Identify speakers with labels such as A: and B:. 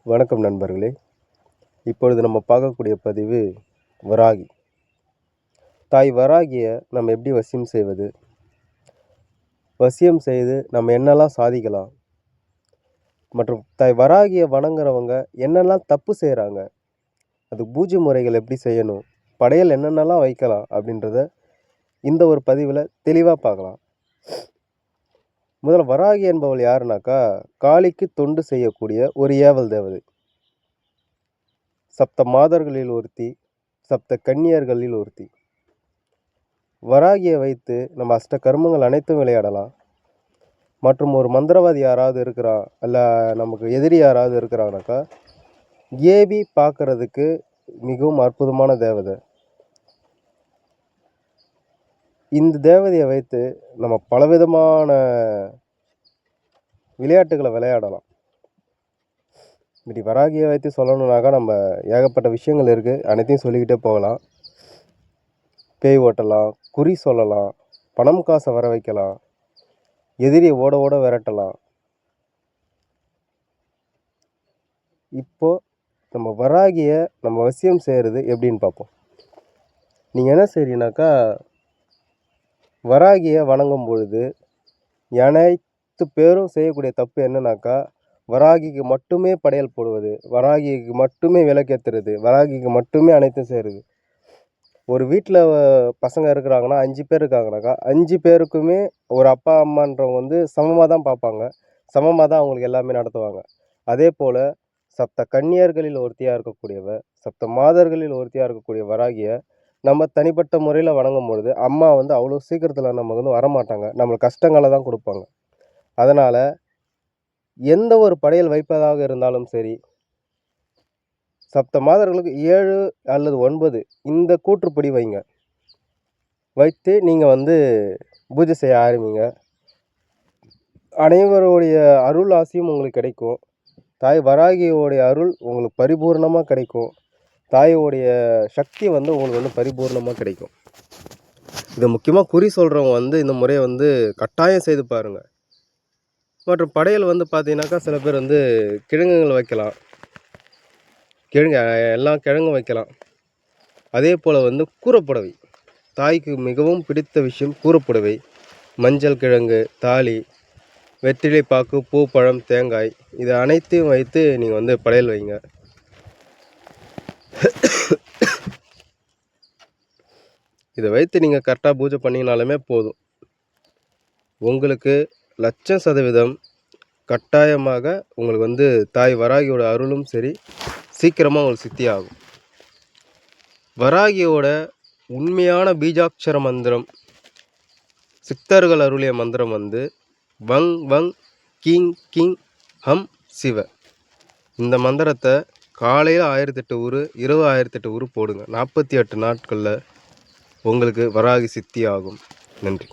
A: வணக்கம் நண்பர்களே. இப்பொழுது நம்ம பார்க்கக்கூடிய பதிவு வராகி. தாய் வராகியை நம்ம எப்படி வசியம் செய்வது, வசியம் செய்து நம்ம என்னெல்லாம் சாதிக்கலாம், மற்றும் தாய் வராகியை வணங்குறவங்க என்னெல்லாம் தப்பு செய்கிறாங்க, அது பூஜை முறைகள் எப்படி செய்யணும், படையல் என்னென்னலாம் வைக்கலாம் அப்படின்றத இந்த ஒரு பதிவில் தெளிவாக பார்க்கலாம். முதல்ல வராகி என்பவள் யாருனாக்கா, காளிக்கு தொண்டு செய்யக்கூடிய ஒரு ஏவல் தேவதை. சப்த மாதர்களில் ஒருத்தி, சப்த கன்னியர்களில் ஒருத்தி. வராகியை வைத்து நம்ம அஷ்ட கர்மங்கள் அனைத்தும் விளையாடலாம். மற்றும் ஒரு மந்திரவாதி யாராவது இருக்கிறா, இல்லை நமக்கு எதிரி யாராவது இருக்கிறாங்கனாக்கா, ஏவி பார்க்கறதுக்கு மிகவும் அற்புதமான தேவதை. இந்த தேவதையை வைத்து நம்ம பலவிதமான விளையாட்டுகளை விளையாடலாம். இப்படி வராகியை வைத்து சொல்லணுன்னாக்கா நம்ம ஏகப்பட்ட விஷயங்கள் இருக்குது, அனைத்தையும் சொல்லிக்கிட்டே போகலாம். பேய் ஓட்டலாம், குறி சொல்லலாம், பணம் காசை வர வைக்கலாம், எதிரியை ஓட ஓட விரட்டலாம். இப்போது நம்ம வராகியை நம்ம வசியம் செய்கிறது எப்படின்னு பார்ப்போம். நீங்கள் என்ன செய்றீங்கனாக்கா, வராகியை வணங்கும் பொழுது அனைத்து பேரும் செய்யக்கூடிய தப்பு என்னன்னாக்கா, வராகிக்கு மட்டுமே படையல் போடுவது, வராகிக்கு மட்டுமே விளக்கேற்றுறது, வராகிக்கு மட்டுமே அனைத்தும் செய்கிறது. ஒரு வீட்டில் பசங்க இருக்கிறாங்கன்னா, 5 பேர் இருக்காங்கனாக்கா, 5 பேருக்குமே ஒரு அப்பா அம்மான்றவங்க வந்து சமமாக தான் பார்ப்பாங்க, சமமாக தான் அவங்களுக்கு எல்லாமே நடத்துவாங்க. அதே போல் சப்த கன்னியர்களில் ஒருத்தியாக இருக்கக்கூடியவ, சப்த மாதர்களில் ஒருத்தியாக இருக்கக்கூடிய வராகியை நம்ம தனிப்பட்ட முறையில் வணங்கும் பொழுது, அம்மா வந்து அவ்வளோ சீக்கிரத்தில் நமக்கு வந்து வரமாட்டாங்க, நம்மளுக்கு கஷ்டங்களை தான் கொடுப்பாங்க. அதனால் எந்த ஒரு படையல் வைப்பதாக இருந்தாலும் சரி, சப்த மாதர்களுக்கு 7 அல்லது 9 இந்த கூற்றுப்படி வைங்க. வைத்து நீங்கள் வந்து பூஜை செய்ய ஆரம்பிங்க. அனைவருடைய அருள் ஆசியும் உங்களுக்கு கிடைக்கும். தாய் வராகியோடைய அருள் உங்களுக்கு பரிபூர்ணமாக கிடைக்கும். தாயோடைய சக்தி வந்து உங்களுக்கு வந்து பரிபூர்ணமாக கிடைக்கும். இதை முக்கியமாக குறி சொல்கிறவங்க வந்து இந்த முறையை வந்து கட்டாயம் செய்து பாருங்கள். மற்றும் படையல் வந்து பார்த்தீங்கன்னாக்கா, சில பேர் வந்து கிழங்குகள் வைக்கலாம், எல்லா கிழங்கும் வைக்கலாம். அதே போல் வந்து கூரப்புடவை, தாய்க்கு மிகவும் பிடித்த விஷயம் கூரப்புடவை, மஞ்சள் கிழங்கு, தாலி, வெற்றிலை பாக்கு, பூ, பழம், தேங்காய், இது அனைத்தையும் வைத்து நீங்கள் வந்து படையல் வைங்க. இதை வைத்து நீங்கள் கரெக்டாக பூஜை பண்ணிங்கனாலுமே போதும். உங்களுக்கு 100% கட்டாயமாக உங்களுக்கு வந்து தாய் வராகியோட அருளும் சரி, சீக்கிரமாக உங்களுக்கு சித்தி ஆகும். வராகியோட உண்மையான பீஜாட்சர மந்திரம், சித்தர்கள் அருளிய மந்திரம் வந்து வங் வங் கிங் கிங் ஹம் சிவ. இந்த மந்திரத்தை காலையில் 1008 ஊர், இரவு 1008 ஊர் போடுங்க. 48 நாட்களில் உங்களுக்கு வராகி சித்தி ஆகும். நன்றி.